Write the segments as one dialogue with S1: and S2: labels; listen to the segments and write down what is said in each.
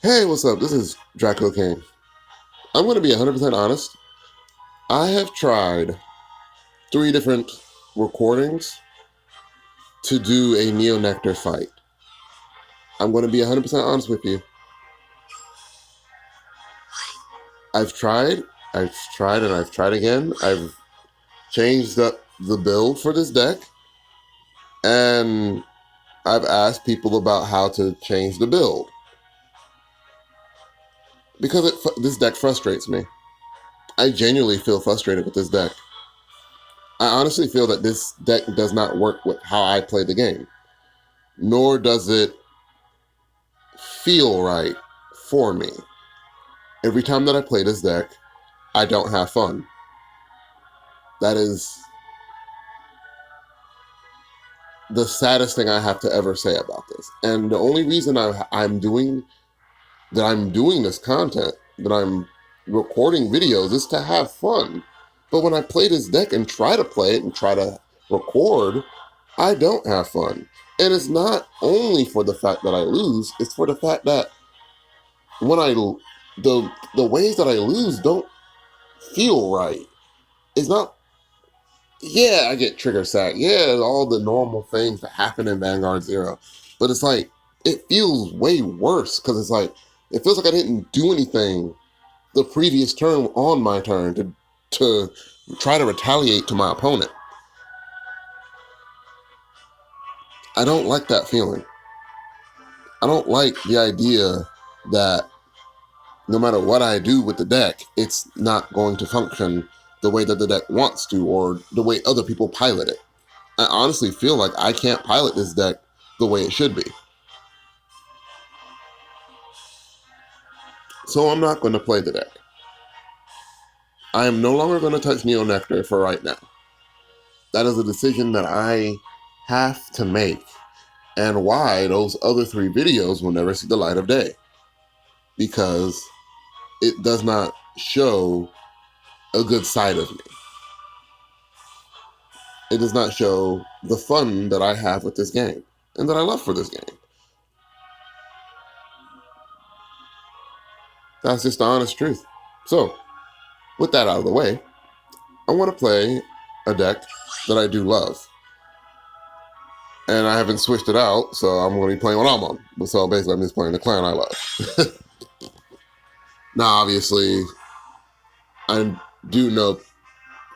S1: Hey, what's up? This is Draco King. I'm going to be 100% honest. I have tried three different recordings to do a Neo Nectar fight. I'm going to be 100% honest with you. I've tried, and I've tried again. I've changed up the build for this deck, and I've asked people about how to change the build because this deck frustrates me. I genuinely feel frustrated with this deck. I honestly feel that this deck does not work with how I play the game, nor does it feel right for me. Every time that I play this deck, I don't have fun. That is the saddest thing I have to ever say about this. And the only reason I'm doing this content, that I'm recording videos, is to have fun. But when I play this deck and try to play it and try to record, I don't have fun. And it's not only for the fact that I lose, it's for the fact that when the ways that I lose don't feel right. It's not. Yeah, I get trigger sack. Yeah, all the normal things that happen in Vanguard Zero, but it's like it feels way worse because it's like it feels like I didn't do anything the previous turn on my turn to try to retaliate to my opponent. I don't like that feeling. I don't like the idea that no matter what I do with the deck, it's not going to function the way that the deck wants to or the way other people pilot it. I honestly feel like I can't pilot this deck the way it should be. So I'm not going to play the deck. I am no longer going to touch Neo Nectar for right now. That is a decision that I have to make, and why those other three videos will never see the light of day. Because it does not show a good side of me. It does not show the fun that I have with this game and that I love for this game. That's just the honest truth. So, with that out of the way, I want to play a deck that I do love. And I haven't switched it out, so I'm going to be playing what I'm on. So basically, I'm just playing the clan I love. Now, obviously, I do know,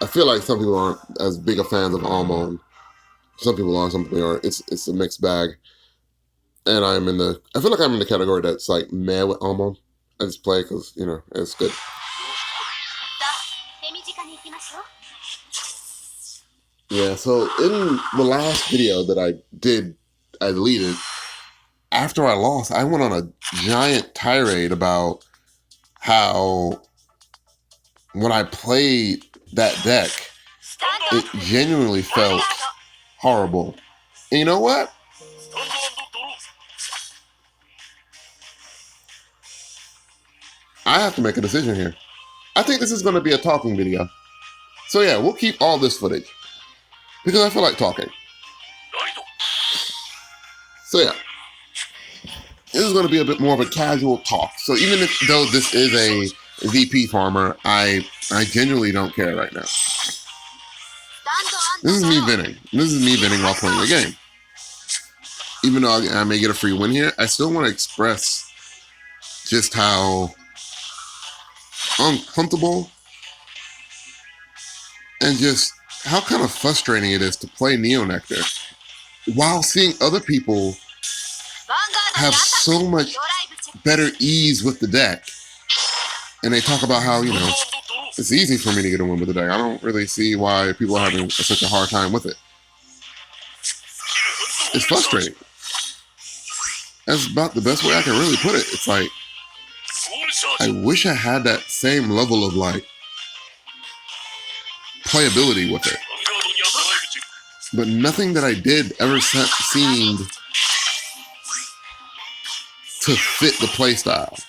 S1: I feel like some people aren't as big a fans of Almond. Some people are, some people aren't. It's a mixed bag. And I feel like I'm in the category that's like meh with Almond. I just play because, it's good. Yeah, so in the last video that I deleted, after I lost, I went on a giant tirade about how when I played that deck, it genuinely felt horrible. And you know what? I have to make a decision here. I think this is going to be a talking video. So yeah, we'll keep all this footage because I feel like talking. So yeah, this is going to be a bit more of a casual talk. So even though this is a VP farmer, I genuinely don't care right now. This is me venting. This is me venting while playing the game. Even though I may get a free win here, I still want to express just how uncomfortable and just how kind of frustrating it is to play Neo Nectar while seeing other people have so much better ease with the deck. And they talk about how, it's easy for me to get a win with the deck. I don't really see why people are having such a hard time with it. It's frustrating. That's about the best way I can really put it. It's like, I wish I had that same level of playability with it. But nothing that I did ever seemed to fit the playstyle.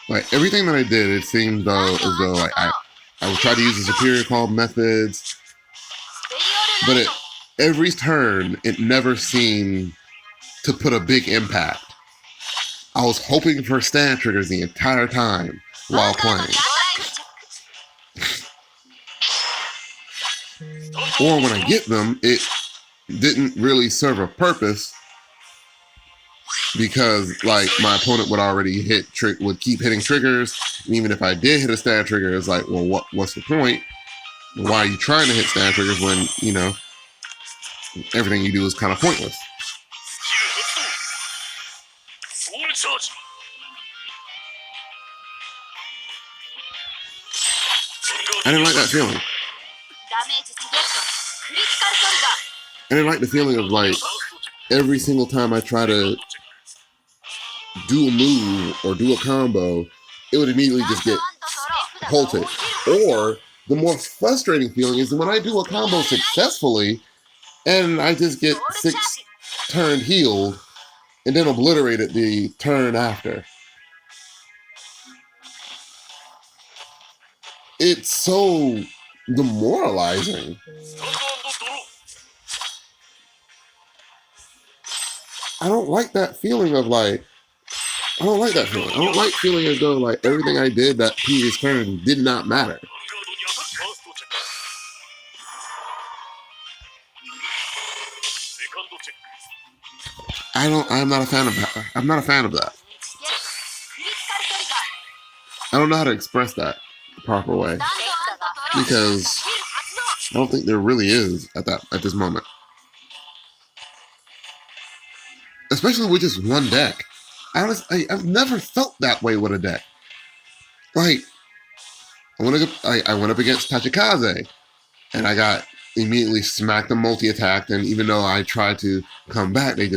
S1: Like everything that I did, it seemed though as though like I would try to use the superior call methods, but every turn it never seemed to put a big impact. I was hoping for stand triggers the entire time while playing. Or when I get them, it didn't really serve a purpose because like my opponent would already would keep hitting triggers. And even if I did hit a stand trigger, it's like, well, what's the point? Why are you trying to hit stand triggers when, you know, everything you do is kind of pointless? I didn't like that feeling. I didn't like the feeling of like every single time I try to do a move or do a combo, it would immediately just get halted. Or the more frustrating feeling is when I do a combo successfully and I just get 6 turned healed and then obliterated the turn after. It's so demoralizing. I don't like that feeling of like, I don't like that feeling. I don't like feeling as though like everything I did that previous turn did not matter. I'm not a fan of that. I'm not a fan of that. I don't know how to express that the proper way because I don't think there really is at this moment. Especially with just one deck. Honestly, I've never felt that way with a deck. Like, I went up against Tachikaze, and I got immediately smacked and multi-attacked, and even though I tried to come back, they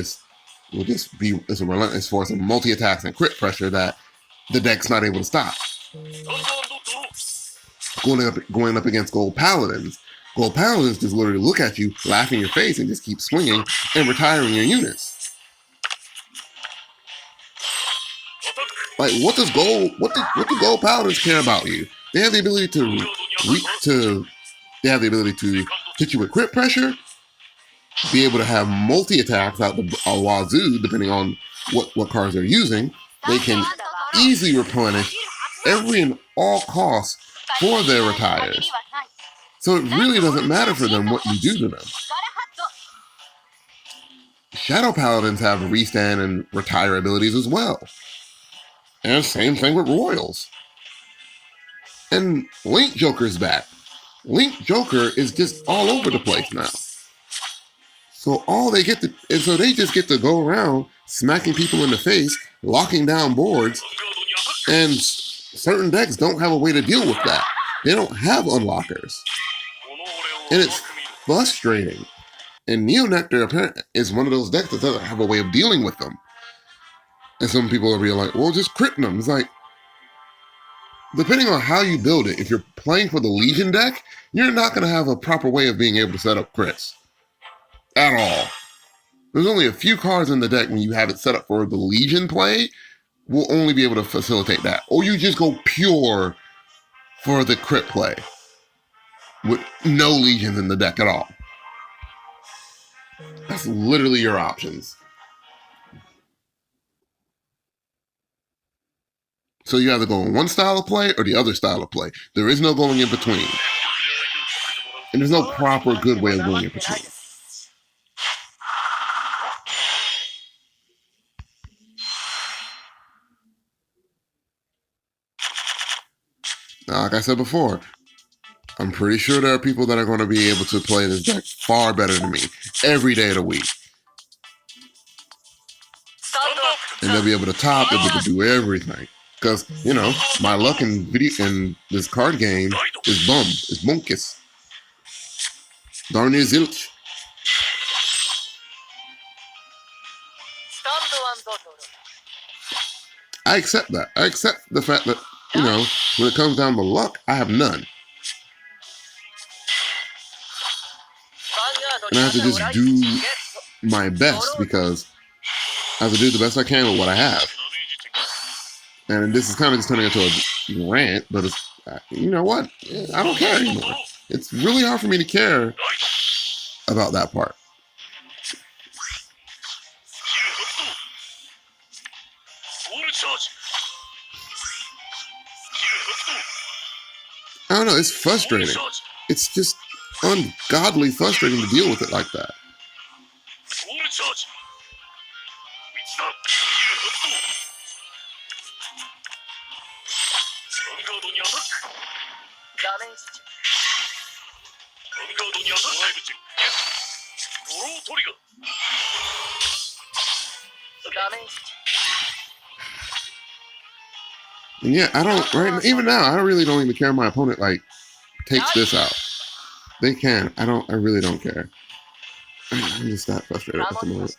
S1: will just be as a relentless force of multi-attacks and crit pressure that the deck's not able to stop. Going up against Gold Paladins. Gold Paladins just literally look at you, laugh in your face, and just keep swinging and retiring your units. Like, what do Gold Paladins care about you? They have the ability to hit you with crit pressure, be able to have multi-attacks out the wazoo, depending on what cards they're using. They can easily replenish every and all costs for their retires. So it really doesn't matter for them what you do to them. Shadow Paladins have restand and retire abilities as well. And same thing with Royals. And Link Joker's back. Link Joker is just all over the place now. So they just get to go around smacking people in the face, locking down boards, and certain decks don't have a way to deal with that. They don't have unlockers. And it's frustrating. And Neo Nectar apparently is one of those decks that doesn't have a way of dealing with them. And some people will be like, well, just crit them. It's like, depending on how you build it, if you're playing for the Legion deck, you're not going to have a proper way of being able to set up crits. At all. There's only a few cards in the deck when you have it set up for the Legion play, will only be able to facilitate that. Or you just go pure for the crit play. With no Legions in the deck at all. That's literally your options. So you either go in one style of play or the other style of play. There is no going in between. And there's no proper good way of going in between. Now, like I said before, I'm pretty sure there are people that are going to be able to play this deck far better than me every day of the week. And they'll be able to top, they'll be able to do everything. Because, you know, my luck in this card game is bum. It's bunkus. Darn near zilch. I accept that. I accept the fact that, you know, when it comes down to luck, I have none. And I have to just do my best because I have to do the best I can with what I have. And this is kind of just turning into a rant, but it's, you know what? I don't care anymore. It's really hard for me to care about that part. I don't know, it's frustrating. It's just ungodly frustrating to deal with it like that. And yeah, I don't, right, even now, I really don't even care if my opponent, like, takes this out. They can. I really don't care. I'm just that frustrated at the moment.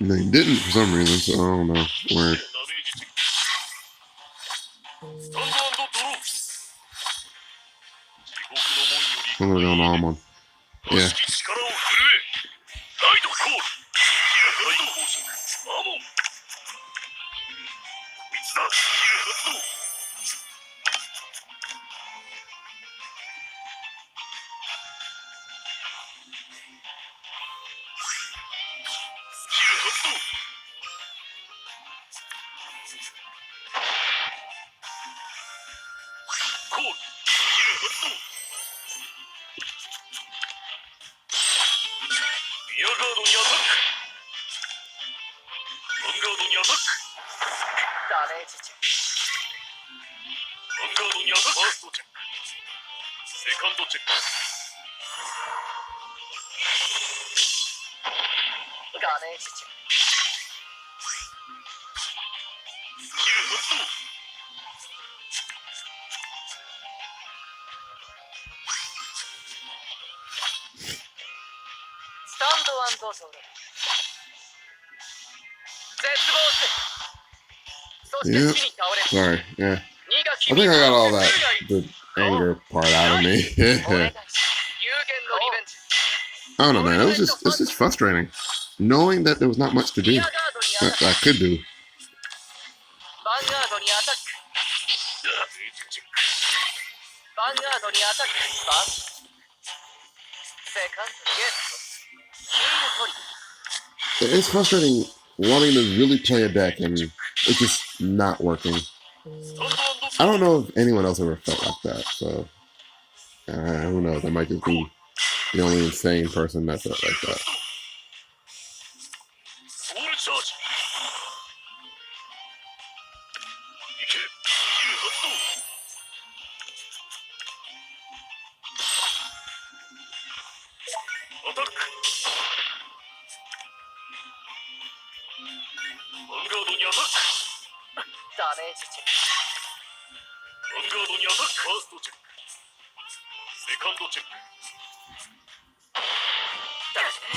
S1: And they didn't for some reason, so I don't know. Word. I'm gonna go on Almond. Yeah. Yeah. Sorry. Yeah. I think I got all that, the anger part out of me. I don't know, man. It's just frustrating. Knowing that there was not much to do. That I could do. It's frustrating wanting to really play a deck and it's just not working. I don't know if anyone else ever felt like that, so who knows? I might just be the only insane person that felt like that.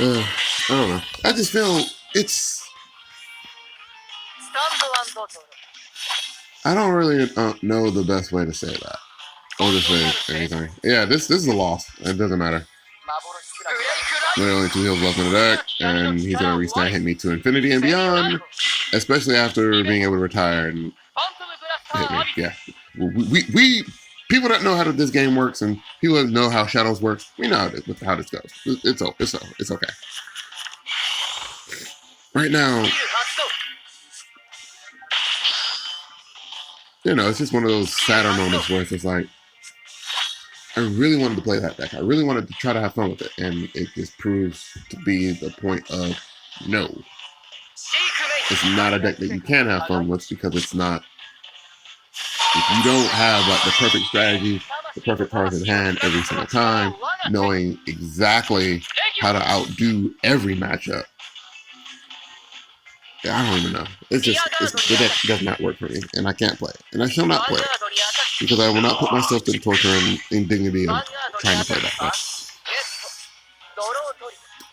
S1: I don't know. I just feel it's. I don't really know the best way to say that, or to say anything. Yeah, this is a loss. It doesn't matter. There are only 2 heals left in the deck, and he's gonna restart hit me to infinity and beyond. Especially after being able to retire and hit me. Yeah, we people that know how this game works and people that know how Shadows works, we know how this goes. It's okay. Right now, you know, it's just one of those sadder moments where it's just like, I really wanted to play that deck. I really wanted to try to have fun with it, and it just proves to be the point of no. It's not a deck that you can have fun with because it's not. If you don't have like the perfect strategy, the perfect cards in hand every single time, knowing exactly how to outdo every matchup, I don't even know. It's just the deck does not work for me, and I can't play it, and I shall not play it because I will not put myself to the torture and indignity of trying to play that deck.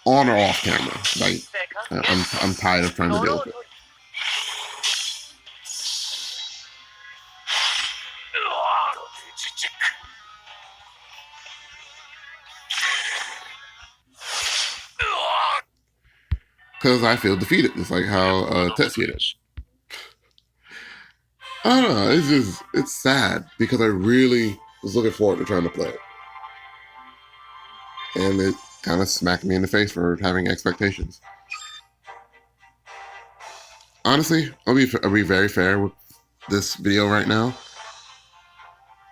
S1: On or off camera, like I'm tired of trying to deal with it. because I feel defeated, just like how Tetsuya did. I don't know. It's sad because I really was looking forward to trying to play it, and it kind of smacked me in the face for having expectations. Honestly, I'll be very fair with this video right now.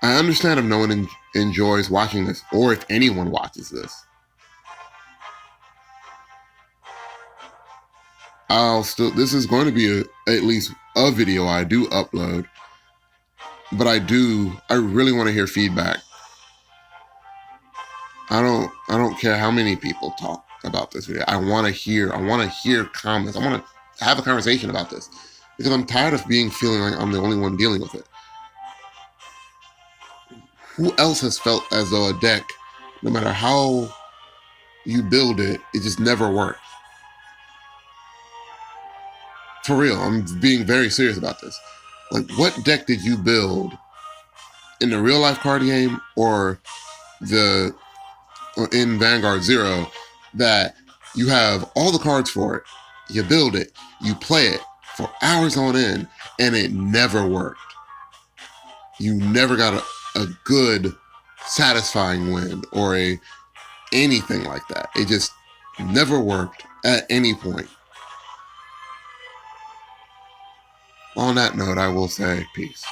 S1: I understand if no one enjoys watching this, or if anyone watches this. This is going to be at least a video I do upload, but I really want to hear feedback. I don't care how many people talk about this video. I want to hear comments. I want to have a conversation about this because I'm tired of feeling like I'm the only one dealing with it. Who else has felt as though a deck, no matter how you build it, it just never works? For real, I'm being very serious about this. Like, what deck did you build in the real life card game or in Vanguard Zero that you have all the cards for it, you build it, you play it for hours on end, and it never worked? You never got a good, satisfying win or anything like that. It just never worked at any point. On that note, I will say peace.